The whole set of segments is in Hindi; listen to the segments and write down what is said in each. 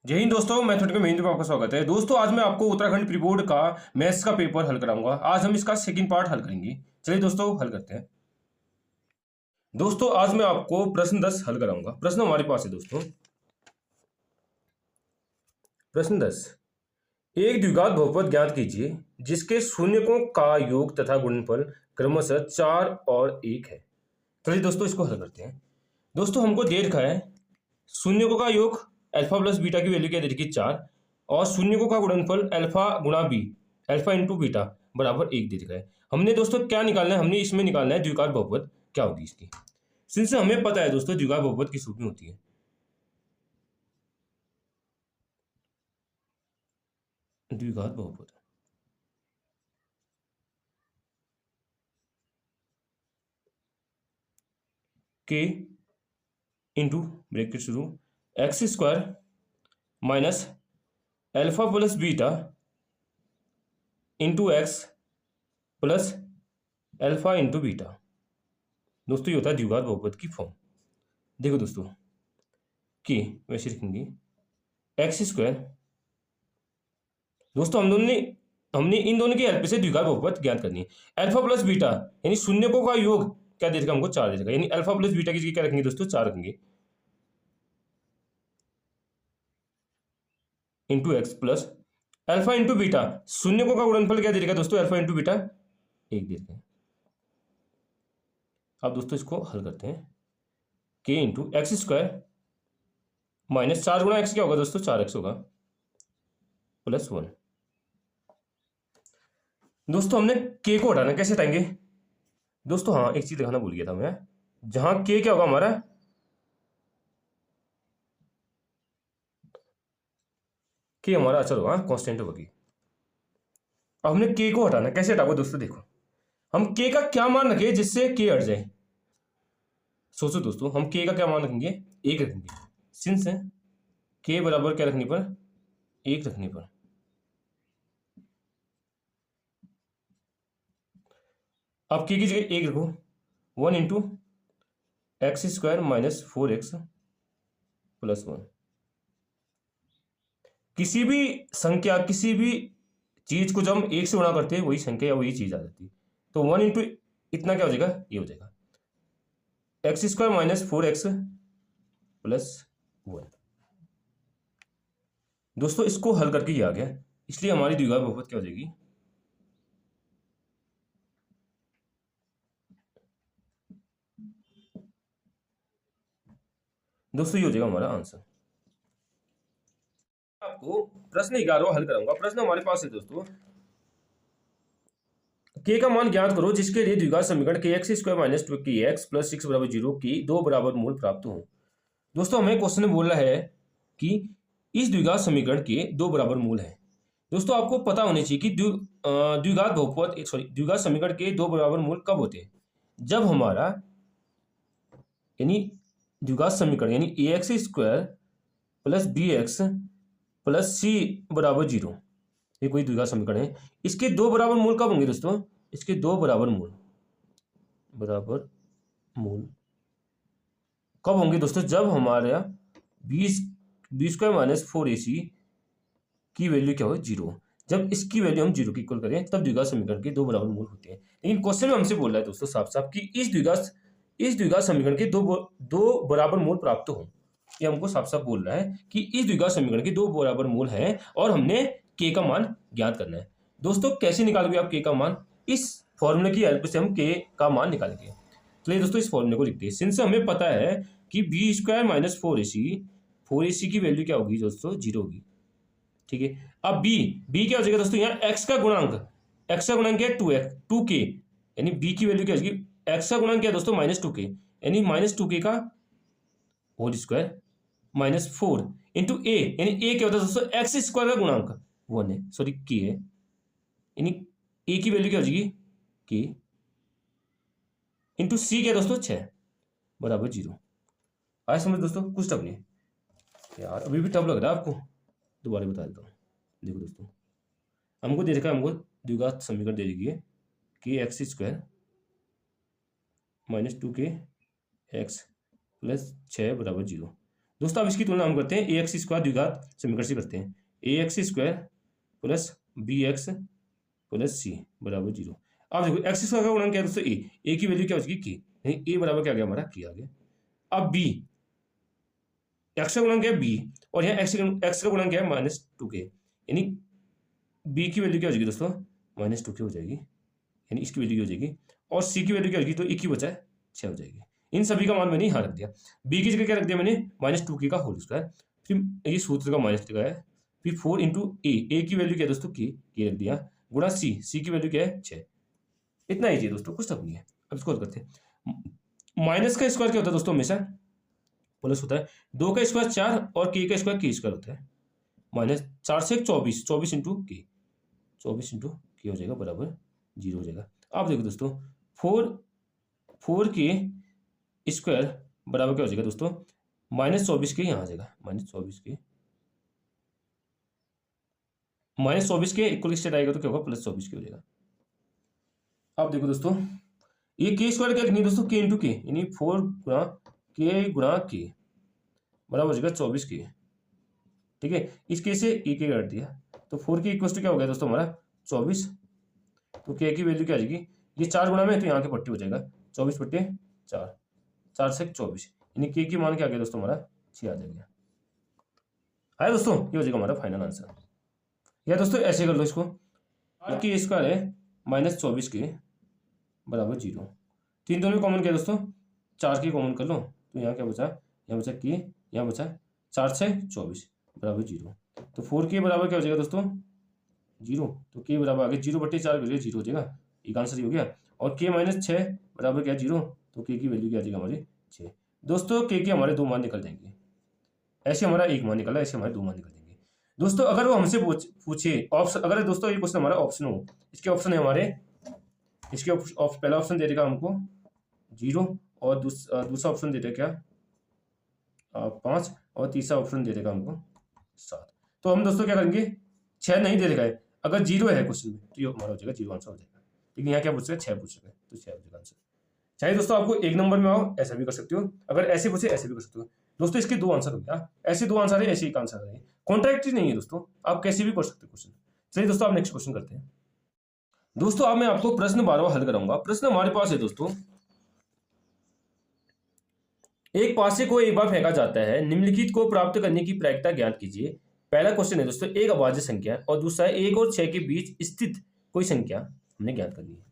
जय हिंद दोस्तों, मैथमेटिक्स में हिंदी में आपका स्वागत है। दोस्तों आज मैं आपको उत्तराखंड प्री बोर्ड का मैथ्स का पेपर हल कराऊंगा। आज हम इसका सेकंड पार्ट हल करेंगे। चलिए दोस्तों हल करते हैं। दोस्तों आज मैं आपको प्रश्न 10 हल कराऊंगा। प्रश्न हमारे पास है दोस्तों। प्रश्न 10, एक द्विघात बहुपद ज्ञात कीजिए जिसके शून्यकों का योग तथा गुणनफल क्रमशः 4 और 1 है। चलिए दोस्तों इसको हल करते हैं। दोस्तों हमको दे रखा है शून्यकों का योग अल्फा प्लस बीटा की वैल्यू क्या दे रखी है 4, और शून्यकों का गुणनफल अल्फा गुणा बी, अल्फा इंटू बीटा बराबर 1 दे रखा है। हमने दोस्तों क्या निकालना है, हमने इसमें निकालना है द्विघात बहुपद क्या होगी इसकी। सिंस हमें पता है दोस्तों द्विघात बहुपद किस रूप में होती है। द्विघात बहुपद के इंटू ब्रैकेट शुरू x square minus alpha plus beta into X plus alpha into beta. दोस्तों ये होता है द्विघात बहुपद की फॉर्म। देखो दोस्तों के वैसे लिखेंगे एक्स स्क्वायर। दोस्तों हमने इन दोनों की हेल्प से द्विघात बहुपद ज्ञात करनी है। अल्फा प्लस बीटा यानी शून्यकों का योग क्या दे देगा हमको 4 दे देगा, यानी अल्फा प्लस बीटा की जगह क्या रखेंगे दोस्तों 4 रखेंगे into X plus alpha into beta. शून्यकों का गुणनफल क्या दे देगा दोस्तों अल्फा इंटू बीटा 1 दे देगा। अब दोस्तों इसको हल करते हैं। के इंटू एक्स स्क्वायर माइनस 4 गुणा एक्स क्या होगा दोस्तों 4x होगा प्लस 1। दोस्तों हमने के को हटाना, कैसे हटाएंगे दोस्तों? हाँ एक चीज दिखाना भूल गया था मैं। जहां के क्या होगा हमारा के हमारा अचर होगा, कांस्टेंट होगा की। अब हमने के को हटाना, कैसे हटाओगे दोस्तों? देखो हम के का क्या मान रखें जिससे के हट जाए। सोचो दोस्तों हम के का क्या मान रखेंगे, 1 रखेंगे। सिंस के बराबर क्या रखने पर 1 रखने पर अब के की जगह 1 रखो 1 into x square minus 4x plus 1। किसी भी संख्या किसी भी चीज को जब हम 1 से गुणा करते हैं वही संख्या या वही चीज आ जाती है। तो 1 इंटू इतना क्या हो जाएगा, ये हो जाएगा x square minus 4x plus 1। दोस्तों इसको हल करके ये आ गया, इसलिए हमारी द्विघात बहुपद क्या हो जाएगी दोस्तों, ये हो जाएगा हमारा आंसर। आपको प्रश्न 11 हल कराऊंगा। प्रश्न हमारे पास है दोस्तों, के का मान ज्ञात करो जिसके लिए द्विघात समीकरण के एक्स स्क्वायर माइनस 2 की एक्स प्लस 6 बराबर 0 की 2 बराबर मूल प्राप्त हो। दोस्तों हमें क्वेश्चन में बोल रहा है कि इस द्विघात समीकरण के 2 बराबर मूल है। दोस्तों आपको पता होनी चाहिए कि द्विघात बहुपद द्विघात समीकरण के 2 बराबर मूल कब होते हैं, जब हमारा यानी द्विघात समीकरण यानी A X square plus B X plus C बराबर 0, ये कोई द्विघात समीकरण है। इसके 2 बराबर मूल कब होंगे दोस्तों? इसके 2 बराबर मूल कब होंगे दोस्तों? जब हमारा बी स्क्वायर माइनस 4ac की वैल्यू क्या हो 0। जब इसकी वैल्यू हम 0 की इक्वल करें तब द्विघात समीकरण के 2 बराबर मूल होते हैं। लेकिन क्वेश्चन में हमसे बोल रहा है दोस्तों साफ साफ कि इस द्विघात समीकरण के दो बराबर मूल प्राप्त हो। ये हमको साफ साफ बोल रहा है कि इस द्विघात समीकरण के 2 बराबर मूल हैं और हमने के का मान ज्ञात करना है। दोस्तों कैसे निकालोगे आप के का मान? इस फॉर्मूले की हेल्प से हम के का मान निकालेंगे। चलिए दोस्तों इस फॉर्मूले को लिखते हैं। सिंस हमें पता है कि बी स्क्वायर माइनस 4ac की वैल्यू क्या होगी दोस्तों 0 होगी, ठीक है। अब बी क्या हो जाएगा दोस्तों? यहाँ एक्स का गुणांक क्या है 2k, यानी बी की वैल्यू क्या हो जाएगी, एक्स का गुणांक क्या है दोस्तों -2k, यानी -2k का होल स्क्वायर माइनस 4 इंटू ए, यानी ए क्या होता है दोस्तों एक्स स्क्वायर का गुणांक 1 है, सॉरी के है, यानी ए की वैल्यू क्या हो जाएगी के इंटू सी क्या दोस्तों 6 बराबर 0। आए समझ दोस्तों? कुछ टफ नहीं यार, अभी भी टफ लग रहा है आपको, दोबारा बता देता हूँ। देखो दोस्तों हमको दे रखा है, हमको द्विघात समीकरण दे रखी है कि x square minus 2k x plus 6 बराबर 0। दोस्तों अब इसकी तुलना हम करते हैं ए एक्स स्क्वायर द्विघात समीकरण से करते हैं। A X square plus B X plus C बराबर 0। अब देखो एक्स स्क्वायर का गुणन क्या है दोस्तों, ए की वैल्यू क्या हो जाएगी के, ए बराबर क्या आ गया हमारा के आ गया। अब बी, एक्स का गुणन क्या है बी, और यहाँ एक्स का गुणन क्या है -2k, यानी बी की वैल्यू क्या हो जाएगी दोस्तों -2k हो जाएगी, यानी इसकी वैल्यू क्या हो जाएगी, और सी की वैल्यू क्या होगी तो एक ही बचा है 6 हो जाएगी। इन सभी का मान मैंने यहाँ रख दिया, बी की जगह क्या रख दिया मैंने -2k का होल स्क्वायर, फिर ये सूत्र का माइनस लगाया, फिर 4 इंटू ए की वैल्यू क्या है दोस्तों के रख दिया, गुणा सी की वैल्यू क्या है 6। इतना ही है दोस्तों, कुछ तब नहीं है। अब इसको हल करते हैं। माइनस का स्क्वायर क्या होता है दोस्तों हमेशा प्लस होता है, 2 का स्क्वायर 4 और के का स्क्वायर के स्क्वायर होता है, -4 से 24, 24 इंटू के, 24 इंटू के हो जाएगा बराबर 0 हो जाएगा। अब देखो दोस्तों 4 के स्क्वायर बराबर क्या हो जाएगा दोस्तों -24 के, यहाँ आ जाएगा -24 के इक्वल स्टेट आएगा तो क्या होगा +24 के हो जाएगा। अब देखो दोस्तों ये के स्क्वायर क्या लिखेंगे दोस्तों, के इंटू के, यानी 4 गुणा के बराबर हो जाएगा 24 के, ठीक है। इस के से ए के काट दिया तो 4 के इक्वल टू क्या हो गया दोस्तों हमारा 24, तो के की वैल्यू क्या आ जाएगी, ये 4 गुणा में तो यहाँ के पट्टी हो जाएगा 24/4, 4 से 24, यानी के की मान क्या आ गया दोस्तों हमारा 6 आ जाएगा। आया दोस्तों, ये हो जाएगा हमारा फाइनल आंसर। या दोस्तों ऐसे कर लो इसको, के स्क्वायर है -24 के बराबर 0, 3 दोनों कॉमन किया दोस्तों, 4 के कॉमन कर लो तो यहाँ क्या बचा, यहाँ बचा के, यहाँ बचा 4 से 24 बराबर 0, तो 4 के बराबर क्या हो जाएगा दोस्तों 0, तो के बराबर आगे 0/4 0 हो जाएगा, एक आंसर ही हो गया। और के -6 बराबर क्या 0, तो के की वैल्यू क्या आ जाएगा हमारे 6। दोस्तों के हमारे 2 मान निकल जाएंगे, ऐसे हमारा 1 मान निकला, ऐसे हमारे 2 मान निकल जाएंगे। दोस्तों अगर वो हमसे पूछे ऑप्शन, अगर दोस्तों ये क्वेश्चन हमारा ऑप्शन हो, इसके ऑप्शन है हमारे, इसके पहला ऑप्शन दे देगा हमको 0, और दूसरा ऑप्शन दे देगा क्या 5, और तीसरा ऑप्शन दे देगा हमको 7। तो हम दोस्तों क्या करेंगे, 6 नहीं दे देगा है, अगर 0 है क्वेश्चन में तो ये हमारा हो जाएगा 0 आंसर हो जाएगा, लेकिन यहाँ क्या पूछ रहे हैं 6 पूछ रहे हैं, तो 6 हो जाएगा आंसर। चाहे दोस्तों आपको 1 नंबर में आओ ऐसा भी कर सकते हो, अगर ऐसे पूछे ऐसे भी कर सकते हो। दोस्तों इसके 2 आंसर हो गया, ऐसे 2 आंसर है, ऐसे एक आंसर है, कॉन्ट्रैक्टरी नहीं है दोस्तों, आप कैसे भी कर सकते हो क्वेश्चन। चलिए दोस्तों आप नेक्स्ट क्वेश्चन करते हैं। दोस्तों अब मैं आपको प्रश्न 12वां हल कराऊंगा। प्रश्न हमारे पास है दोस्तों, एक पासे को एक बार फेंका जाता है, निम्नलिखित को प्राप्त करने की प्रायिकता ज्ञात कीजिए। पहला क्वेश्चन है दोस्तों एक अभाज्य संख्या, और दूसरा है 1 और 6 के बीच स्थित कोई संख्या हमने ज्ञात करनी है।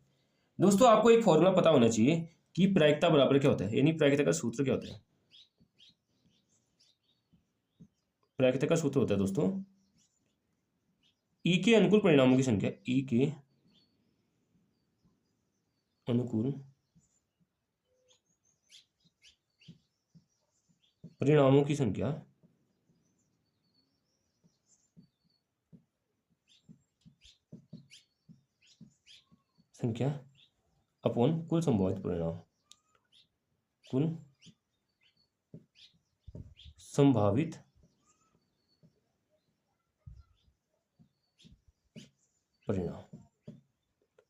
दोस्तों आपको एक फॉर्मूला पता होना चाहिए कि प्रायिकता बराबर क्या होता है, यानी प्रायिकता का सूत्र क्या होता है। प्रायिकता का सूत्र होता है दोस्तों ई के अनुकूल परिणामों की संख्या, ई के अनुकूल परिणामों की संख्या अपॉन कुल संभावित परिणाम, कुल संभावित परिणाम।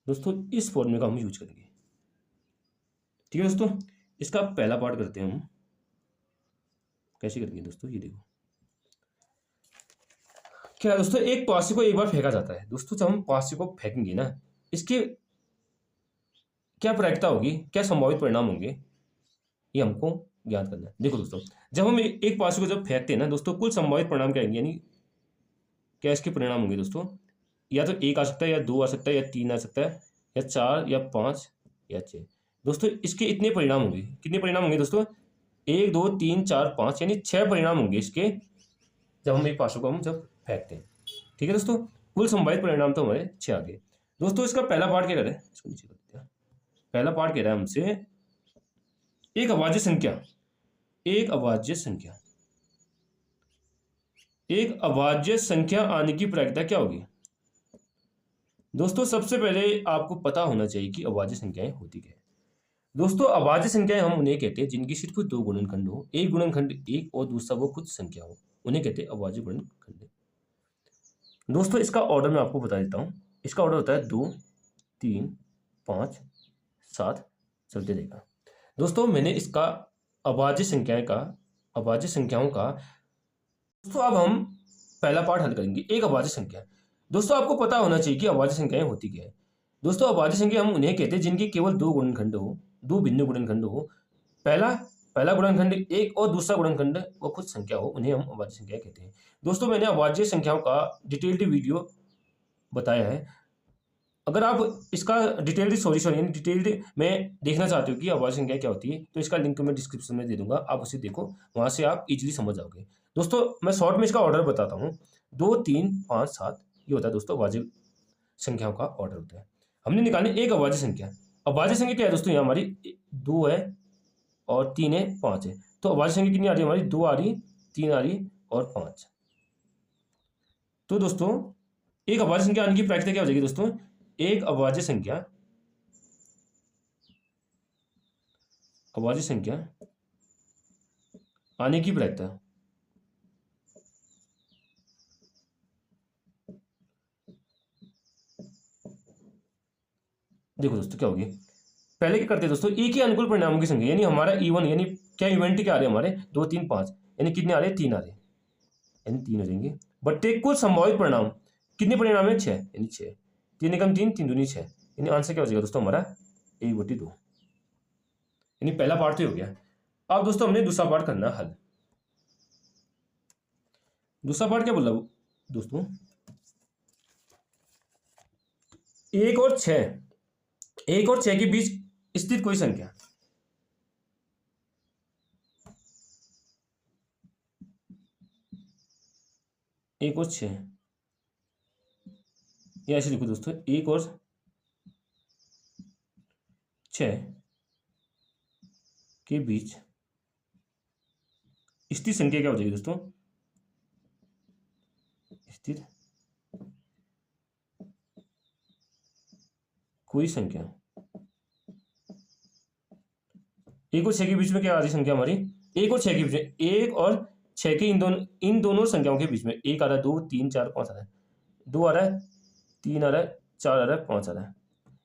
दोस्तों इस फॉर्मूले का हम यूज करेंगे, ठीक है दोस्तों। इसका पहला पार्ट करते हैं हम, कैसे करेंगे दोस्तों, ये देखो क्या दोस्तों, एक पासे को एक बार फेंका जाता है। दोस्तों जब हम पासे को फेंकेंगे ना, इसके क्या प्रायिकता होगी, क्या संभावित परिणाम होंगे, ये हमको ज्ञात करना है। देखो दोस्तों जब हम एक पासे को जब फेंकते हैं ना दोस्तों, कुल संभावित परिणाम क्या आएंगे, यानी क्या इसके परिणाम होंगे दोस्तों, या तो 1 आ सकता है, या 2 आ सकता है, या 3 आ सकता है, या 4, या 5, या 6। दोस्तों इसके इतने परिणाम होंगे, कितने परिणाम होंगे दोस्तों, 1 2 3 4 5, यानी 6 परिणाम होंगे इसके, जब हम एक पासों को हम जब फेंकते हैं, ठीक है दोस्तों। कुल संभावित परिणाम तो हमारे 6 आ गए। दोस्तों इसका पहला पार्ट क्या कर रहा है, इसको नीचे कर देते हैं। पहला पार्ट कह रहा है हमसे एक अभाज्य संख्या, एक अभाज्य संख्या, एक अभाज्य संख्या आने की प्रायिकता क्या होगी। दोस्तों सबसे पहले आपको पता होना चाहिए कि अभाज्य संख्याएं होती क्या है। दोस्तों अभाज्य संख्याएं हम उन्हें कहते हैं जिनकी सिर्फ 2 गुणनखंड हो, एक गुणनखंड 1 और दूसरा वो खुद संख्या हो, उन्हें कहते हैं अभाज्य गुणनखंड। दोस्तों इसका ऑर्डर मैं आपको बता देता हूं, इसका ऑर्डर होता है 2 3 5 7, चलते रहेगा। दोस्तों मैंने इसका अभाज्य संख्याएं का अभाज्य संख्याओं का। दोस्तों अब हम पहला पार्ट हल करेंगे, एक अभाज्य संख्या। दोस्तों आपको पता होना चाहिए कि अभाज्य संख्याएं होती क्या है। दोस्तों अभाज्य संख्या हम उन्हें कहते हैं जिनके केवल दो गुणनखंड हो, दो भिन्न गुणनखंड हो। पहला पहला गुणनखंड एक और दूसरा गुणनखंड वो खुद संख्या हो, उन्हें हम अभाज्य संख्या कहते हैं। दोस्तों मैंने अभाज्य संख्याओं का डिटेल्ड वीडियो बताया है। अगर आप इसका डिटेल्ड में देखना चाहते हो कि अभाज्य संख्या क्या होती है, तो इसका लिंक मैं डिस्क्रिप्शन में दे दूंगा, आप उसे देखो, वहां से आप इजीली समझ जाओगे। दोस्तों मैं शॉर्ट में इसका ऑर्डर बताता हूँ, 2 3 5 7 ये होता है दोस्तों अभाज्य संख्याओं का ऑर्डर होता है। हमने निकाले एक अभाज्य संख्या। अभाज्य संख्या क्या है दोस्तों, यहाँ हमारी 2 है और 3 है 5 है। तो अभाज्य संख्या कितनी आ रही है हमारी, 2 आ रही, 3 आ रही और 5। तो दोस्तों एक अभाज्य संख्या आने की प्रायिकता क्या हो जाएगी दोस्तों, एक अभाज्य संख्या आने की प्रायिकता, देखो दोस्तों क्या होगी। पहले क्या करते हैं दोस्तों, एक ही अनुकूल परिणामों की संख्या, यानी हमारा इवन, यानी क्या इवेंट क्या आ रहे हैं हमारे, 2 3 5, यानी कितने आ रहे हैं, 3 आ रहे हैं, यानी 3 हो जाएंगे। बट्टे कुल संभावित परिणाम, कितने परिणाम है, 6, यानी 6, 3 एकम 3, 3 दूनी 6, यानी आंसर क्या हो जाएगा दोस्तों हमारा 1/2। यानी पहला पार्ट तो हो गया। अब दोस्तों हमने दूसरा पार्ट करना हल। दूसरा पार्ट क्या बोला दोस्तों, 1 और 6 के बीच स्थित कोई संख्या, एक और 6, या ऐसे लिखो दोस्तों, 1 और 6 के बीच स्थित संख्या क्या हो जाएगी दोस्तों, स्थित कोई संख्या। 1 और 6 के बीच में क्या आ रही संख्या हमारी, 1 और 6 के बीच में, 1 और 6 के इन दोनों संख्याओं के बीच में 1 आ रहा है, 2 3 4 5 आ रहा है, 2 आ रहा है, 3 आ रहा है, 4 आ रहा है, 5 आ रहा है।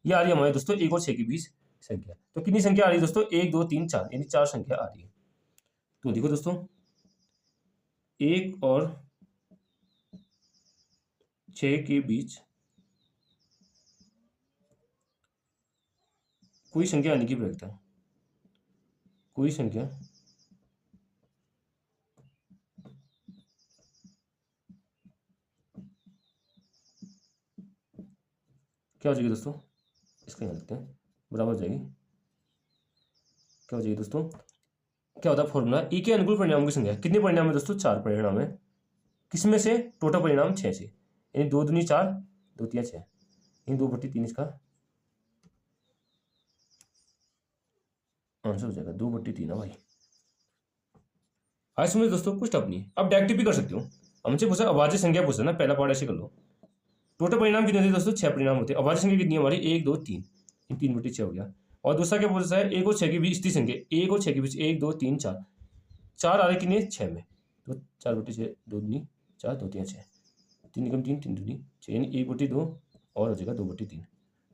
ये आ रही है हमारे दोस्तों 1 और 6 के बीच संख्या। तो कितनी संख्या आ रही है दोस्तों, 1 2 3 4, यानी 4 संख्या आ रही है। तो देखो दोस्तों 1 और 6 के बीच कोई संख्या आने की प्रवृत्ति, कोई संख्या क्या हो जाएगी दोस्तों, इसका यहाँ लिखते हैं, बराबर हो जाएगी, क्या हो जाएगी दोस्तों, क्या होता है फॉर्मूला, ई के अनुकूल परिणामों की संख्या। कितने परिणाम है दोस्तों, 4 परिणाम है। किसमें से, टोटल परिणाम 6 से, यानी 2 दूनी 4, 2 3 6, यानी 2/3 इसका आंसर हो जाएगा, 2/3 है भाई। आज समझ दोस्तों कुछ टफ नहीं। अब डायरेक्ट भी कर सकते हो, हमसे पूछा अभाज्य संख्या पूछा ना, पहला पार्ट ऐसे कर लो। टोटल परिणाम कितने होते हैं दोस्तों, 6 परिणाम होते हैं। अभाज्य संख्या कितनी है हमारी, 1 2 3, 3/6 हो गया। और दूसरा क्या पूछा है, 1 और 6 के बीच स्थित संख्या, 1 और 6 के बीच 1 2 3 4, 4 आ रहे कितने, 6 में, तो 4/6, 2 दूनी 4, 2 3 6, 3 एकम 3, 3 दूनी 6, यानी 1/2 और हो जाएगा 2/3।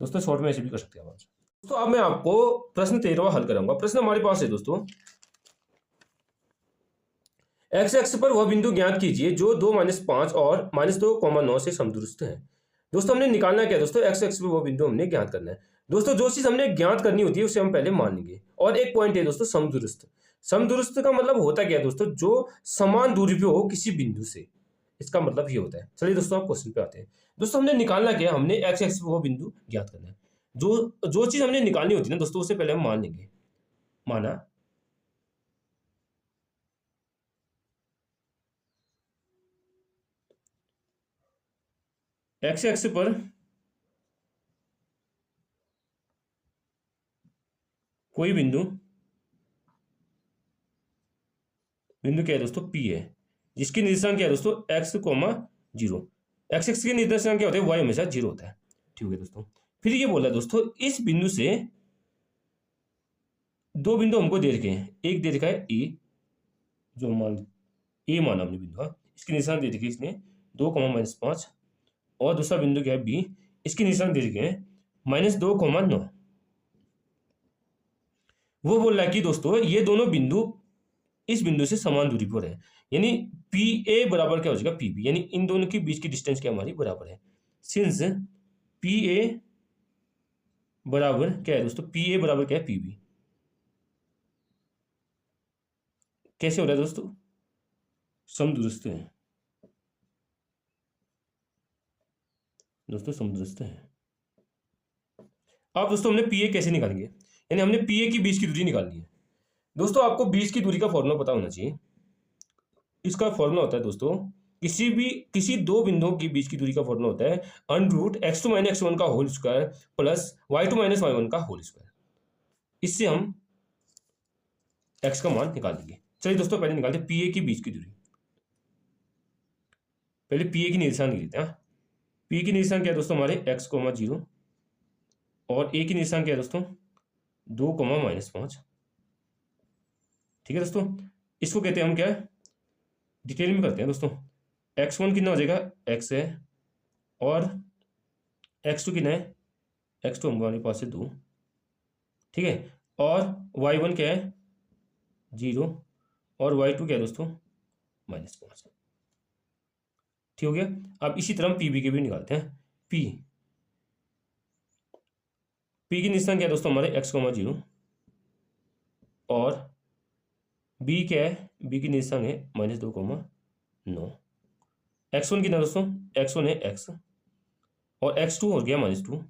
दोस्तों शॉर्ट में ऐसे भी कर सकते हैं आप। दोस्तों अब मैं आपको प्रश्न 13वां हल कराऊंगा। प्रश्न हमारे पास है दोस्तों, एक्स एक्स पर वह बिंदु ज्ञात कीजिए जो 2 -5 और -2, 9 से समदूरस्थ है। दोस्तों हमने निकालना क्या है दोस्तों, एक्स एक्स पर वह बिंदु हमने ज्ञात करना है। दोस्तों जो चीज हमने ज्ञात करनी होती है उसे हम पहले मान लेंगे। और एक पॉइंट है दोस्तों, समदूरस्थ। समदूरस्थ का मतलब होता क्या है दोस्तों, जो समान दूरी पे हो किसी बिंदु से, इसका मतलब ये होता है। चलिए दोस्तों आप क्वेश्चन पे आते हैं। दोस्तों हमने निकालना क्या है, हमने एक्स एक्स पर वह बिंदु ज्ञात करना है। जो चीज हमने निकालनी होती है ना दोस्तों, उसे पहले हम मान लेंगे। माना एक्स एक्स पर कोई बिंदु क्या है दोस्तों, पी है, जिसकी निर्देशांक क्या है दोस्तों, एक्स कोमा 0। एक्स एक्स के निर्देशांक क्या होते हैं, वाई हमेशा 0 होता है। ठीक है दोस्तों, फिर ये बोला दोस्तों, इस बिंदु से दो बिंदु हमको दे रखे हैं। एक दे रखा है ए, जो मान ए माना हमने बिंदु, हाँ, इसके निर्देशांक दे रखे इसने 2, -5। और दूसरा बिंदु क्या है बी, इसके निर्देशांक दे रखे हैं -2, 9। वो बोल रहा है कि दोस्तों ये दोनों बिंदु इस बिंदु से समान दूरी पर है, यानी पी ए बराबर क्या हो जाएगा पी बी, यानी इन दोनों के बीच की डिस्टेंस क्या हमारी बराबर है। सिंस पी ए बराबर क्या है दोस्तों, पी ए बराबर क्या है पी बी। कैसे हो रहा है दोस्तों, समदूरस्थ है दोस्तों, समदूरस्थ है। अब दोस्तों हमने पी ए कैसे निकालेंगे, यानी हमने पी ए की बीच की दूरी निकालनी है। दोस्तों आपको बीच की दूरी का फॉर्मूला पता होना चाहिए। इसका फॉर्मूला होता है दोस्तों, किसी दो बिंदुओं के बीच की दूरी का फॉर्मूला होता है under root x2 minus x1 का whole square plus y2 minus y1 का होल स्क्वायर। इससे हम x का मान निकाल देंगे। चलिए दोस्तों पहले निकालते हैं पी ए की बीच की दूरी। पहले पी ए की निशान लेते हैं। पी की निशान क्या है दोस्तों हमारे x, 0 और ए की निशान क्या है दोस्तों 2, -5। ठीक है दोस्तों, इसको कहते हैं हम क्या है, डिटेल में करते हैं दोस्तों। x1 कितना हो जाएगा x है, और x2 कितना है, x2 हमारे पास है 2। ठीक है, और y1 क्या है 0, और y2 क्या है दोस्तों -5। ठीक हो गया। अब इसी तरह हम पी बी के भी निकालते हैं। पी की निशान क्या है दोस्तों हमारे x, 0 और बी क्या है, बी की निशान है -2, 9। x1 कितना दोस्तों, x1 है x, और x2 हो गया -2,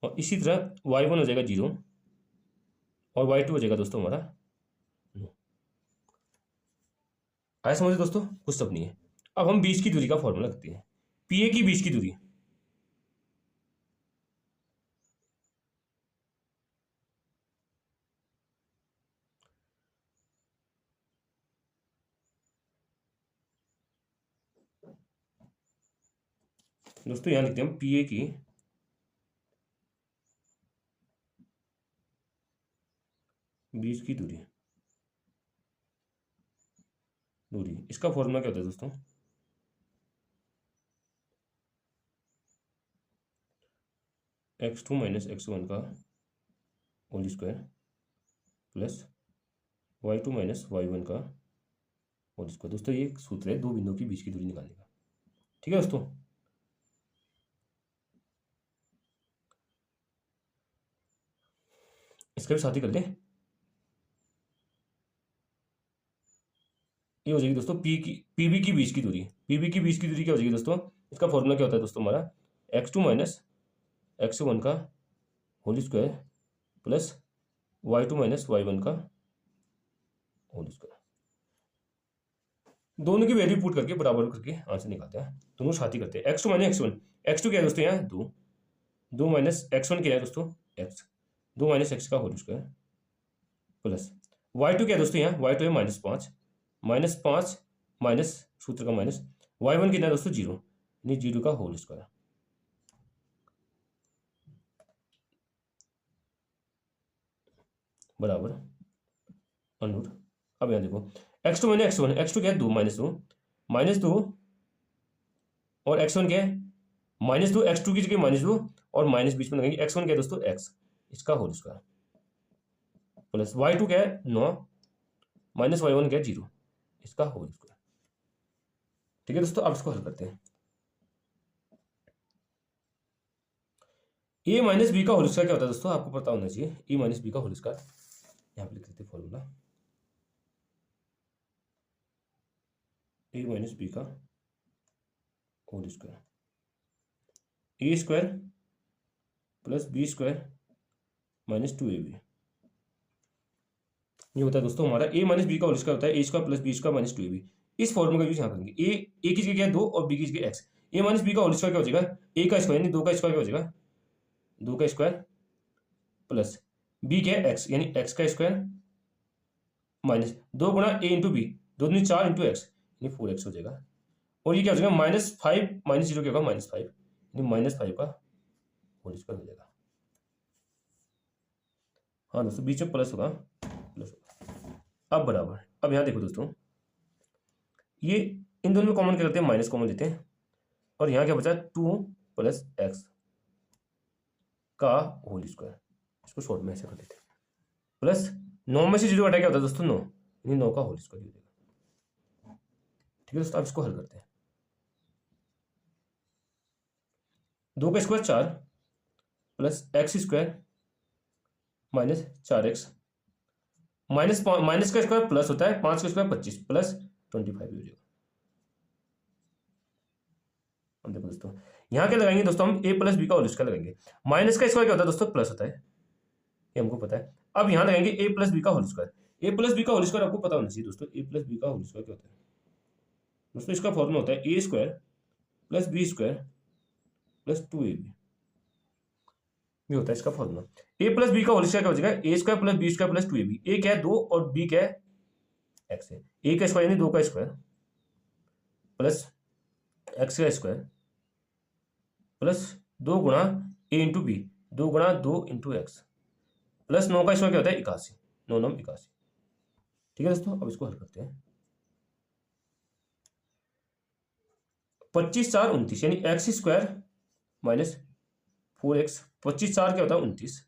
और इसी तरह y1 हो जाएगा 0 और y2 हो जाएगा दोस्तों हमारा 9। आया समझे दोस्तों, कुछ सब नहीं है। अब हम बीच की दूरी का फॉर्मूला रखते हैं। पी ए की बीच की दूरी, दोस्तों यहां लिखते हैं हम पी ए की बीच की दूरी। इसका फॉर्मूला क्या होता है दोस्तों, x2 माइनस x1 का whole square plus y2 minus y1 का होल स्क्वायर। दोस्तों ये एक सूत्र है दो बिंदुओं की बीच की दूरी निकालने का। ठीक है दोस्तों, इसका भी साथ ही कर लें। ये हो जाएगी दोस्तों पी बी की बीच की दूरी। पी बी की बीच की दूरी क्या हो जाएगी दोस्तों, इसका फॉर्मूला क्या होता है दोस्तों हमारा x2 माइनस x1 का whole square plus y2 minus y1 का होल स्क्वायर। दोनों की वैल्यू पुट करके बराबर करके आंसर निकालते हैं। दोनों साथ ही करते हैं। x2 माइनस x1, x2 क्या है दोस्तों यहाँ 2 माइनस x1 क्या है दोस्तों x, 2 माइनस x का होल स्क्वायर प्लस y2 क्या है दोस्तों यहाँ y2 है -5 माइनस सूत्र का माइनस y1 कितना है दोस्तों 0, यानी 0 का होल स्क्वायर बराबर अंडर। अब यहाँ देखो x2 माइनस x1, x2 क्या है 2 -2 और x1 क्या है -2, x2 की जगह -2 और माइनस बीच में लगेंगे। x1 क्या है दोस्तों x, इसका होल स्क्वायर प्लस y2 क्या है 9 माइनस y1 क्या है 0, इसका होल स्क्वायर। ठीक है दोस्तों, अब इसको हल करते हैं। a माइनस बी का होल स्क्वायर क्या होता है दोस्तों, आपको पता होना चाहिए। a माइनस बी का होल स्क्वायर यहाँ पे लिख देते हैं फॉर्मूला, a माइनस बी का whole square, A square plus B square minus 2ab। ये होता है दोस्तों हमारा a माइनस बी का होल स्क्वायर होता है a square plus B square minus 2ab। इस फॉर्मूला का यूज यहाँ करेंगे। a की जगह क्या है 2 और b की जगह x। a माइनस बी का होल स्क्वायर क्या हो जाएगा, a का स्क्वायर यानी 2 का स्क्वायर क्या हो जाएगा 2 का स्क्वायर प्लस b क्या है x, यानी x का स्क्वायर माइनस 2 गुणा a इंटू बी, 2 दूनी 4 इंटू एक्स यानी 4x हो जाएगा। और ये क्या हो जाएगा -5 माइनस 0 क्या होगा -5, यानी -5 का होल स्क्वायर हो जाएगा। हाँ दोस्तों बीच में प्लस होगा, अब बराबर। अब यहाँ देखो दोस्तों, ये इन दोनों में कॉमन क्या करते हैं, माइनस कॉमन लेते हैं, और यहाँ क्या बचा 2 प्लस एक्स का होल स्क्वायर। इसको शॉर्ट में ऐसे कर देते हैं प्लस 9 में से 0 घटा क्या होता है दोस्तों 9, यानी 9 का होल स्क्वायर हो जाएगा। ठीक है दोस्तों, अब इसको हल करते हैं। 2 का square 4 plus x square minus 4x minus का स्क्वायर प्लस होता है, 5 का स्क्वायर 25 प्लस 25 हो जाएगा। अब देखो दोस्तों यहाँ क्या लगाएंगे दोस्तों, हम a प्लस बी का होल स्क्वायर लगाएंगे। माइनस का स्क्वायर क्या होता है दोस्तों, प्लस होता है, ये हमको पता है। अब यहाँ लगाएंगे a प्लस बी का whole square. a plus B का होल स्क्वायर आपको पता होना चाहिए दोस्तों, a प्लस बी का होल स्क्वायर क्या होता है दोस्तों, इसका फॉर्मूला होता है a square plus B square plus 2ab, ये होता है इसका फॉर्मूला। a प्लस बी का होल स्क्वायर क्या हो जाएगा, a square plus B square plus 2ab। a क्या है 2 और b क्या है x है। a का स्क्वायर यानी 2 का स्क्वायर प्लस x का स्क्वायर प्लस 2 गुणा a इंटू बी, 2 गुणा 2 इंटू एक्स प्लस 9 का स्क्वायर क्या होता है 81, 9 9 81। ठीक है दोस्तों, अब इसको हल करते हैं। 25 4 29 यानी एक्स स्क्वायर माइनस 4x, 25 4 क्या होता है 29।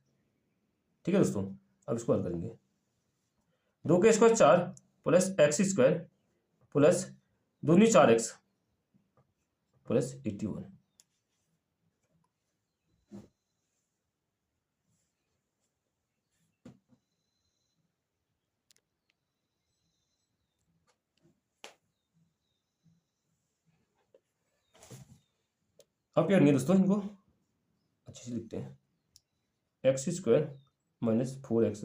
ठीक है दोस्तों, अब इसको हल करेंगे। 2 का square 4 plus x square plus 2 4x plus 81। अब क्या करेंगे दोस्तों, इनको अच्छे से लिखते हैं। X square minus 4x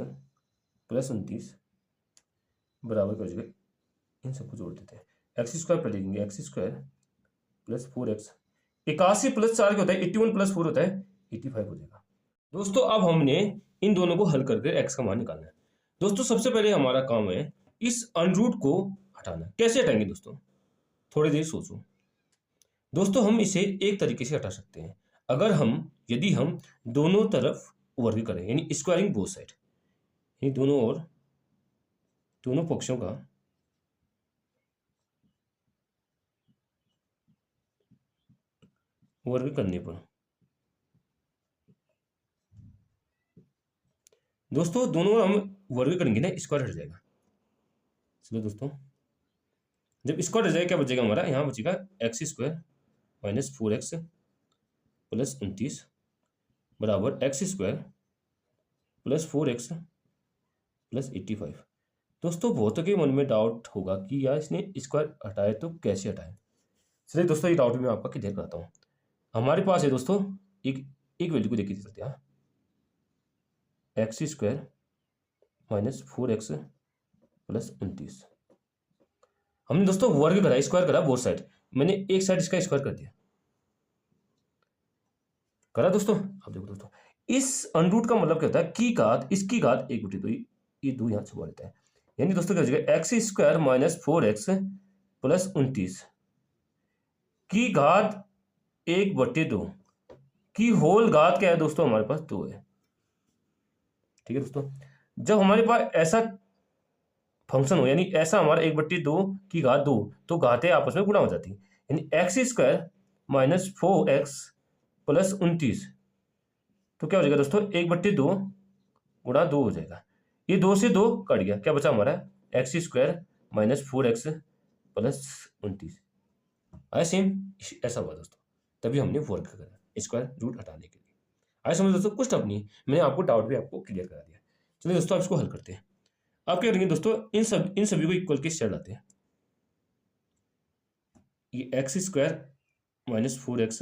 plus 29 बराबर क्या हो जाएगा, इन सबको जोड़ देते हैं। एक्स स्क्वायर पर लिखेंगे x square plus 4x, 81 plus 4 क्या होता है 81 प्लस 4 होता है 85 हो जाएगा। दोस्तों अब हमने इन दोनों को हल करके x का मान निकालना है। दोस्तों सबसे पहले हमारा काम है इस अनरूट को हटाना। कैसे हटाएंगे दोस्तों, थोड़ी देर सोचो। दोस्तों हम इसे एक तरीके से हटा सकते हैं, अगर यदि हम दोनों तरफ वर्ग करें, यानी स्क्वायरिंग बोथ साइड, यानी दोनों पक्षों का वर्ग करने पर दोस्तों दोनों हम वर्ग करेंगे ना, स्क्वायर हट जाएगा। चलो दोस्तों, जब स्क्वायर हट जाएगा क्या बचेगा हमारा, यहाँ बचेगा x square minus 4x plus 29 बराबर x square plus 4x plus 85। दोस्तों बहुतों के मन में डाउट होगा कि यार इसने स्क्वायर हटाए तो कैसे हटाए। चलिए दोस्तों ये डाउट मैं आपका क्लियर कराता हूँ। हमारे पास है दोस्तों एक वैल्यू को देखिए चलते हैं, x square minus 4x plus 29। हमने दोस्तों वर्ग करा, स्क्वायर करा बोथ साइड, मैंने एक साइड इसका स्क्वायर कर दिया, करा दोस्तों। अब देखो दोस्तों इस अनरूट का मतलब क्या होता है, की घात इसकी घात 1/2, ये 2 यहाँ छुपा लेता है, यानी दोस्तों क्या हो जाएगा x square minus 4x plus 29 की घात 1/2 की होल घात क्या है दोस्तों, हमारे पास 2 है। ठीक है दोस्तों, जब हमारे पास ऐसा फंक्शन हो, यानी ऐसा हमारा 1/2 की घात 2, तो घातें आपस में गुणा हो जाती, यानी x square minus 4x plus 29, तो क्या हो जाएगा दोस्तों 1/2 गुणा 2 हो जाएगा, ये 2 से 2 कट गया, क्या बचा हमारा x square minus 4x plus 29। आया सेम, ऐसा हुआ दोस्तों, तभी हमने वर्ग करा स्क्वायर रूट हटाने के लिए। आया समझ दोस्तों, कुछ टफ नहीं, मैंने आपको डाउट भी आपको क्लियर करा दिया। चलिए दोस्तों आप इसको हल करते हैं। अब क्या करेंगे दोस्तों, इन सभी को इक्वल के स्टेप लाते हैं। ये x square minus 4x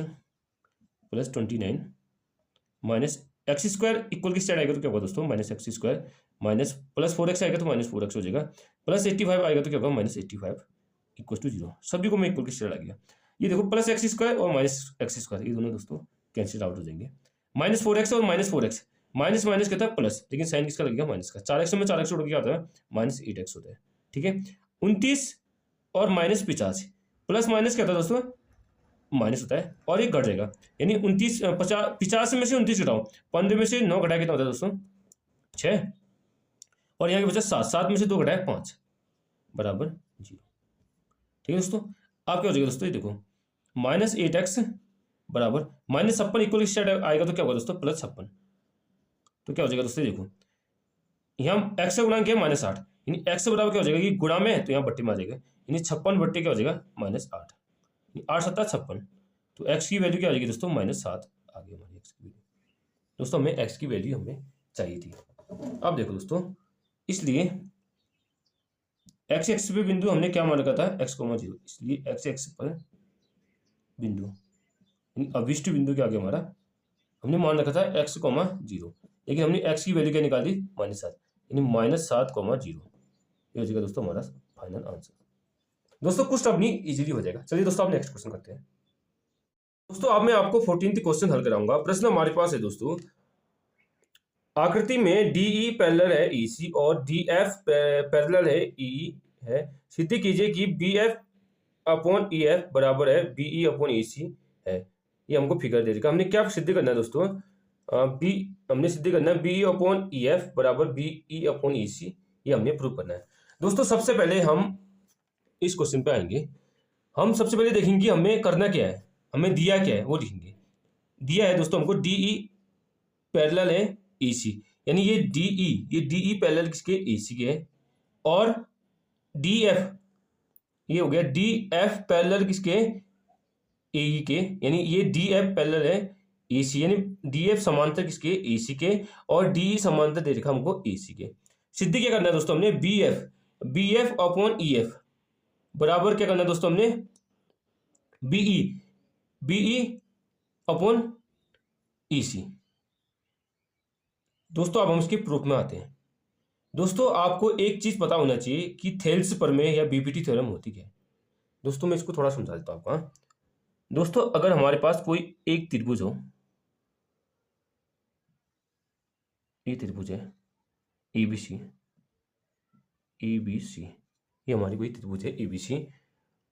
plus 29 minus x square equal की स्टेप आएगा तो क्या होगा दोस्तों, minus x square minus plus 4x आएगा तो माइनस 4x हो जाएगा, प्लस 85 आएगा तो क्या होगा माइनस 85 इक्वल टू 0। सभी को मैं इक्वल की स्टेप आ गया। ये देखो प्लस एक्स स्क्वायर और माइनस एक्स स्क्वायर ये दोनों दोस्तों कैंसिल आउट हो जाएंगे। माइनस 4x और माइनस 4x, माइनस माइनस कहता है प्लस, लेकिन साइन किसका लगेगा माइनस का। 4x में 4x उड़ के आता है माइनस 8x होता है। ठीक है, 29 और माइनस 85, प्लस माइनस क्या होता है दोस्तों माइनस होता है, और एक घट जाएगा, यानी 29 50 में से 29 घटाओ, 15 में से 9 घटाया कितना होता है दोस्तों 6, और यहाँ के बचा 7, 7 में से 2 घटाया 5 बराबर 0। ठीक है दोस्तों, आप क्या हो जाएगा दोस्तों, ये देखो माइनस 8x बराबर माइनस 56 इक्वल स्टेट आएगा तो क्या होगा दोस्तों प्लस 56, तो क्या हो जाएगा दोस्तों देखो यहाँ एक्स का गुणांक क्या है -8, यानी एक्स बराबर क्या हो जाएगा, ये गुणा में है तो यहाँ बट्टे में आ जाएगा, यानी 56 बट्टे क्या हो जाएगा -8, 8 7 56। तो एक्स की वैल्यू क्या आ जाएगी दोस्तों, -7 आ गई हमारी एक्स की वैल्यू। दोस्तों हमें एक्स की वैल्यू हमें चाहिए थी। अब देखो दोस्तों, इसलिए एक्स एक्स पे बिंदु हमने क्या मान रखा था, x, 0, इसलिए एक्स एक्स पर बिंदु अभिष्ट बिंदु क्या आ गया हमारा, हमने मान रखा था x, 0, लेकिन हमने x की वैल्यू क्या निकाली, -7, यानी -7, 0। ये हो जाएगा दोस्तों हमारा फाइनल आंसर। दोस्तों कुछ अपनी इजीली हो जाएगा। चलिए दोस्तों आप नेक्स्ट क्वेश्चन करते हैं। दोस्तों अब मैं आपको 14th क्वेश्चन हल कराऊंगा। प्रश्न हमारे पास है दोस्तों, आकृति में DE पैरेलल है EC और DF पैरेलल है EE है। सिद्ध कीजिए कि BF अपॉन EF बराबर है BE अपॉन EC है। ये हमको फिगर दे देगा। हमने क्या सिद्ध करना है दोस्तों, हमने सिद्ध करना है BE अपॉन EF बराबर BE अपॉन EC, ये हमने प्रूव करना है। दोस्तों सबसे पहले हम इस क्वेश्चन पे आएंगे। हम सबसे पहले देखेंगे कि हमें करना क्या है, हमें दिया क्या है वो लिखेंगे। दिया है दोस्तों हमको DE पैरेलल है EC, यानी ये DE पैरेलल किसके, EC के है। और DF ये हो गया DF पैरेलल किसके, AE के, यानी ये DF पैरेलल है EC, यानी DF समांतर किसके, EC के, और DE समांतर दे रखा हमको EC के। सिद्ध क्या करना है दोस्तों, हमने BF अपॉन EF बराबर क्या करना है दोस्तों, हमने BE अपॉन EC। दोस्तों अब हम इसके प्रूफ में आते हैं। दोस्तों आपको एक चीज पता होना चाहिए कि थेल्स प्रमेय या BPT थ्योरम होती क्या है। दोस्तों मैं इसको थोड़ा समझा देता हूँ आपको। हाँ दोस्तों, अगर हमारे पास कोई एक त्रिभुज हो, ये त्रिभुज है ABC, ये हमारी कोई त्रिभुज है ABC,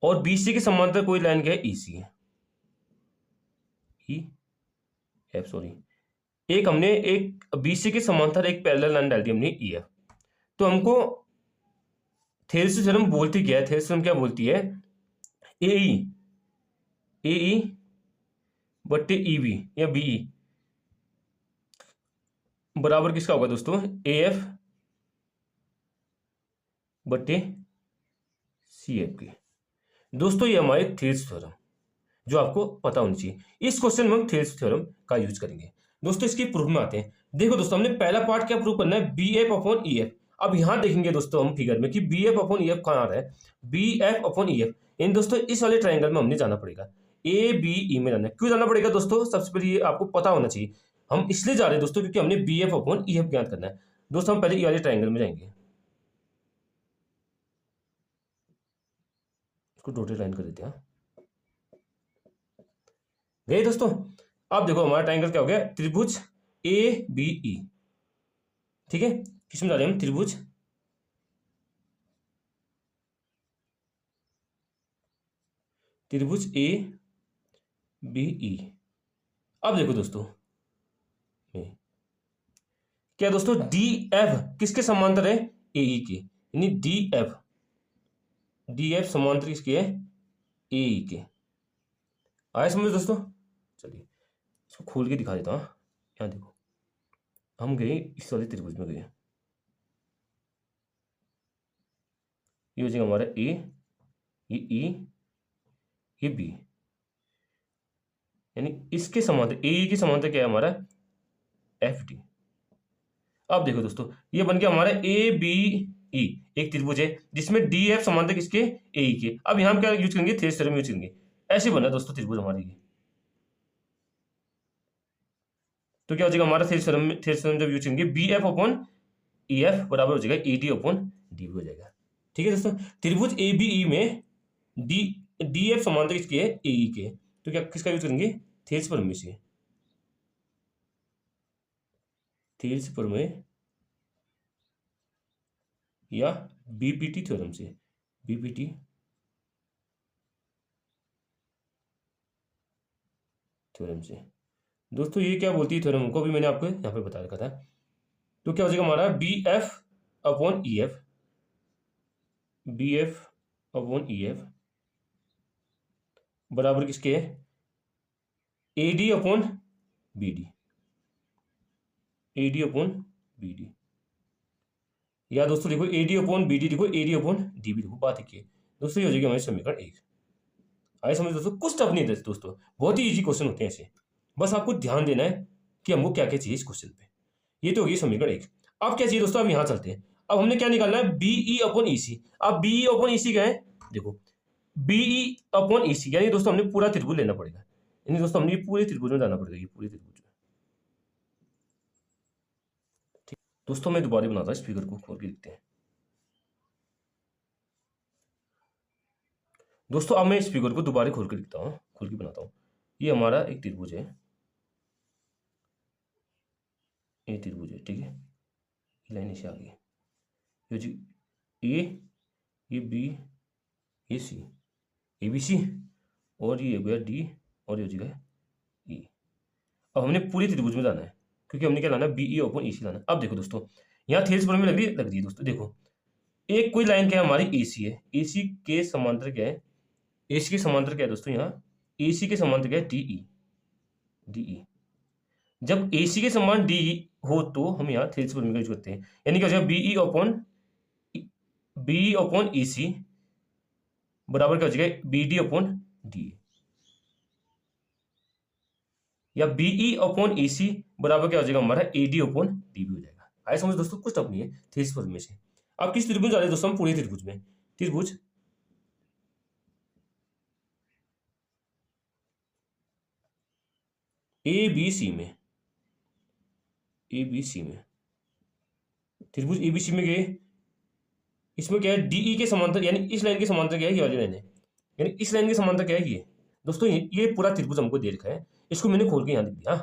और BC के समांतर कोई लाइन क्या है, EC है, एक हमने एक BC के समांतर एक पैरेलल लाइन डाल दी हमने EF। तो हमको थेल्स थ्योरम बोलती क्या है, थेल्स थ्योरम क्या बोलती है, AE बट्टे EB या BE बराबर किसका होगा दोस्तों, AF बट्टे CF के। दोस्तों ये हमारे थेल्स थ्योरम जो आपको पता होनी चाहिए। इस क्वेश्चन में हम थेल्स थ्योरम का यूज करेंगे। दोस्तों इसके प्रूफ में आते हैं। देखो दोस्तों हमने पहला पार्ट क्या प्रूव करना है, BF अपॉन EF। अब यहां देखेंगे दोस्तों हम फिगर में कि BF अपॉन EF कहां आ रहा है, BF अपॉन EF, इन दोस्तों इस वाले ट्राइंगल में हमने जाना पड़ेगा, ABE में जाना है। क्यों जाना पड़ेगा दोस्तों, सबसे पहले ये आपको पता होना चाहिए। हम इसलिए जा रहे हैं दोस्तों क्योंकि हमने BF अपॉन EF ज्ञात करना है। दोस्तों हम पहले ये वाले ट्राइंगल में जाएंगे, इसको डॉटेड लाइन कर देते हैं। गए दोस्तों, अब देखो हमारा ट्राइंगल क्या हो गया, त्रिभुज ABE। ठीक है, किसमें जा रहे हैं हम, त्रिभुज ABE। अब देखो दोस्तों क्या दोस्तों, DF किसके समांतर है, AE के, यानी DF समांतर किसके है, AE के। आया समझ दोस्तों। चलिए इसको खोल के दिखा देता हूँ। यहाँ देखो हम गए इस वाले त्रिभुज में गए, ये हो जाएगा हमारा A, ये E, ये B, यानी इसके समांतर AE के समांतर क्या है हमारा, FD। अब देखो दोस्तों ये बन गया हमारा ABE, एक त्रिभुज है जिसमें DF समांतर किसके, AE के। अब यहाँ क्या यूज करेंगे, थेल्स थ्योरम यूज करेंगे। ऐसे बना दोस्तों त्रिभुज हमारी ये। तो क्या हो जाएगा हमारा थेल्स थ्योरम जब यूज करेंगे, BF अपॉन EF बराबर हो जाएगा AD अपॉन DB हो जाएगा। ठीक है दोस्तों, त्रिभुज ABE में DF समांतर किसके है, AE के। तो क्या किसका यूज करेंगे, थेल्स प्रमेय से, थेल्स प्रमेय या BPT थ्योरम से, BPT थ्योरम से। दोस्तों ये क्या बोलती है थ्योरम को भी मैंने आपको यहाँ पे बता रखा था। तो क्या हो जाएगा हमारा BF अपॉन EF बराबर किसके है, AD अपॉन BD, या दोस्तों देखो AD अपॉन BD, देखो AD अपॉन DB, देखो बात एक ही है दोस्तों। ये हो जाएगी हमारी समीकरण 1। आइए समझ दोस्तों, कुछ टफ नहीं है दोस्तों, बहुत ही इजी क्वेश्चन होते हैं ऐसे। बस आपको ध्यान देना है कि हमको क्या क्या चाहिए इस क्वेश्चन पे। ये तो होगी समीकरण 1। अब क्या चाहिए दोस्तों, अब यहाँ चलते हैं। अब हमने क्या निकालना है, BE अपॉन EC। अब BE अपॉन EC क्या है, देखो BE अपॉन EC यानी दोस्तों हमने पूरा त्रिभुज लेना पड़ेगा, यानी दोस्तों हमने पूरे त्रिभुज में जाना पड़ेगा, ये पूरे त्रिभुज में। ठीक दोस्तों, मैं दोबारा बनाता हूँ इस फिगर को, खोल के देखते हैं दोस्तों। अब मैं इस फिगर को दोबारा खोल के लिखता हूँ, खोल के बनाता हूँ। ये हमारा एक त्रिभुज है, ये त्रिभुज है, ठीक है। लाइन ऐसे आ गई, ये जी ये B, ये C, ABC, और ये हो गया D, और ये हो जाएगा E। अब हमने पूरे त्रिभुज में जाना है, क्योंकि हमने क्या लाना है, BE अपॉन EC लाना है। अब देखो दोस्तों, यहाँ थेल्स पर में लग रही है दोस्तों। देखो एक कोई लाइन क्या है हमारी, AC है, AC के समांतर क्या है, AC के समांतर क्या है दोस्तों, यहाँ AC के समांतर क्या है, DE। जब AC के समान DE हो तो हम यहाँ थेल्स पर में यूज करते हैं, यानी क्या हो जाएगा, BE अपॉन EC बराबर क्या हो जाएगा, BD अपॉन DE, या BE अपॉन EC बराबर क्या हो जाएगा हमारा, AD अपॉन DB हो जाएगा। आइए समझ दोस्तों, कुछ टफ नहीं है थेल्स पर में से। अब किस त्रिभुज जा रहे हैं दोस्तों, हम पूरे त्रिभुज में, त्रिभुज ABC में, ABC में, त्रिभुज ABC में गए। इसमें क्या है, DE के समांतर, यानी इस लाइन के समांतर क्या है, ये वाली लाइन है, यानी इस लाइन के समांतर क्या है, ये दोस्तों ये पूरा त्रिभुज हमको दे रखा है, इसको मैंने खोल के यहाँ लिख दिया।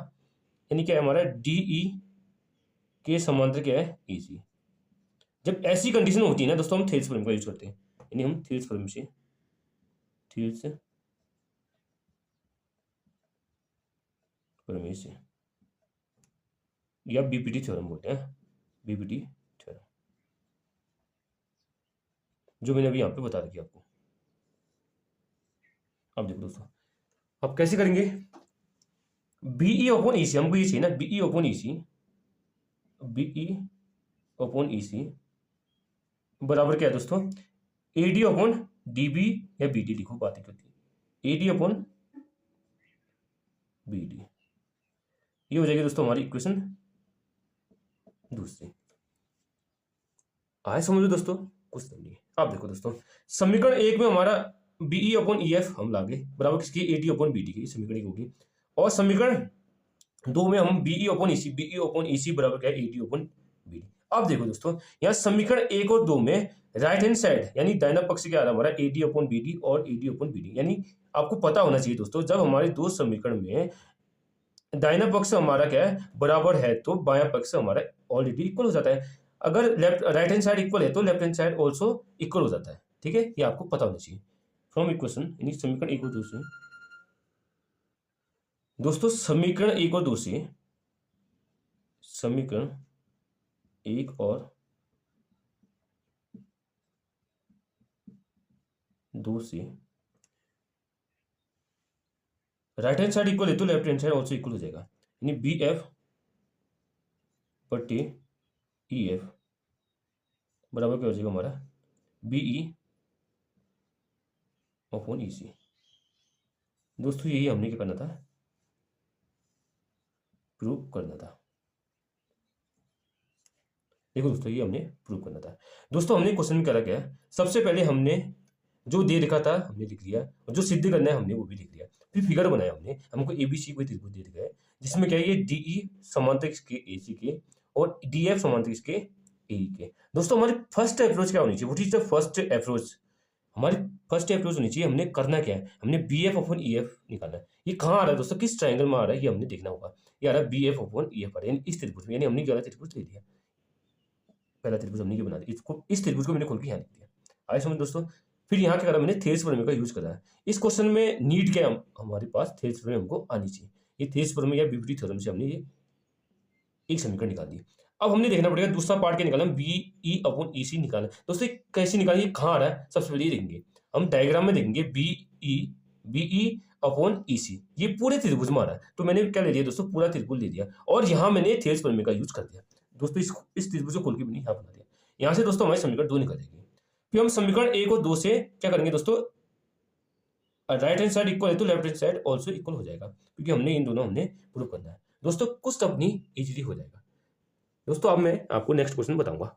यानी क्या है हमारा, DE के समांतर क्या है, AC। जब ऐसी कंडीशन होती है ना दोस्तों, हम थेल्स प्रमेय का यूज करते हैं, यानी हम थेल्स प्रमेय से, थेल्स प्रमेय से, या BPT थ्योरम बोलते हैं, BPT थ्योरम, जो मैंने अभी यहाँ पे बता रखी आपको। अब देखो दोस्तों, अब कैसे करेंगे, BE अपॉन EC हमको ये चाहिए ना, BE upon EC, BE upon EC बराबर क्या है दोस्तों, AD अपॉन DB या BD, लिखो बात क्या होती है, AD अपॉन BD। ये हो जाएगी दोस्तों हमारी इक्वेशन दूसरी। आए समझो दोस्तों, कुछ समझिए। अब देखो दोस्तों, समीकरण 1 में हमारा BE अपॉन EF हम लागे बराबर किसकी, AD अपॉन BD की, समीकरण 1 होगी। और समीकरण 2 में हम BE अपॉन EC बराबर क्या है, AD अपॉन BD। अब देखो दोस्तों, यहाँ समीकरण 1 और 2 में राइट हैंड साइड यानी दाहिना पक्ष क्या आ रहा है हमारा, AD अपॉन BD और AD अपॉन BD। यानी आपको पता होना चाहिए दोस्तों, जब हमारे दो समीकरण में दाहिना पक्ष हमारा क्या है, बराबर है, तो बायां पक्ष हमारा ऑलरेडी इक्वल हो जाता है। अगर राइट हैंड साइड इक्वल है तो left hand side also equal हो जाता है, ठीक है। ये आपको पता होना चाहिए। फ्रॉम इक्वेशन यानी समीकरण 1 और 2 से दोस्तों, समीकरण 1 और 2 से, समीकरण 1 और 2 से राइट हैंड साइड इक्वल है तो left hand side also equal हो जाएगा, यानी BF बटे EF बराबर क्या हो जाएगा हमारा, BE अपॉन EC। दोस्तों यही हमने क्या करना था, प्रूव करना था। देखो दोस्तों, ये हमने प्रूव करना था। दोस्तों हमने क्वेश्चन में करा क्या है, सबसे पहले हमने जो दे रखा था हमने लिख लिया, और जो सिद्ध करना है हमने वो भी लिख लिया। फिर फिगर बनाया हमने, हमको ABC कोई त्रिभुज दे रखा है जिसमें क्या है, ये DE समांतर इसके AC के और DF समांतर इसके AE के। दोस्तों हमारी फर्स्ट अप्रोच क्या होनी चाहिए, what is the first approach, हमारी फर्स्ट अप्रोच होनी चाहिए, हमने करना क्या है, हमने BF अपॉन EF निकालना है। ये कहाँ आ रहा है दोस्तों, किस ट्राइंगल में आ रहा है, ये हमने देखना होगा। ये आ रहा है BF अपॉन EF आ रहा है, यानी इस त्रिभुज में, यानी हमने गलत त्रिभुज ले लिया, पहला त्रिभुज हमने ये बना दिया, इसको इस त्रिभुज को मैंने खोल के यहाँ लिख दिया। आइए समझ दोस्तों, फिर यहाँ क्या करा मैंने, थेल्स प्रमेय का यूज करा है। इस क्वेश्चन में नीड क्या है, हमारे पास थेल्स प्रमेय हमको आनी चाहिए। ये थेल्स प्रमेय या BPT थ्योरम से हमने ये एक समीकरण निकाल दी। अब हमने देखना पड़ेगा दूसरा पार्ट क्या निकालना, BE अपॉन EC निकालना। दोस्तों कैसे निकालेंगे, कहाँ आ रहा है, सबसे पहले ये देखेंगे, हम डायग्राम में देखेंगे BE अपॉन EC, ये पूरे त्रिभुज में आ रहा है, तो मैंने क्या ले लिया दोस्तों, पूरा त्रिभुज ले लिया, और यहाँ मैंने थेल्स प्रमेय का यूज कर दिया। दोस्तों इस त्रिभुज को खोल के मैंने यहाँ बना दिया। यहाँ से दोस्तों हमारी समीकरण 2 निकल जाएगी। फिर हम समीकरण 1 और 2 से क्या करेंगे दोस्तों, राइट हैंड साइड इक्वल है तो left hand side also equal हो जाएगा, क्योंकि हमने इन दोनों प्रूव करना है। दोस्तों कुछ तो अपनी इजीली हो जाएगा। दोस्तों अब मैं आपको नेक्स्ट क्वेश्चन बताऊंगा।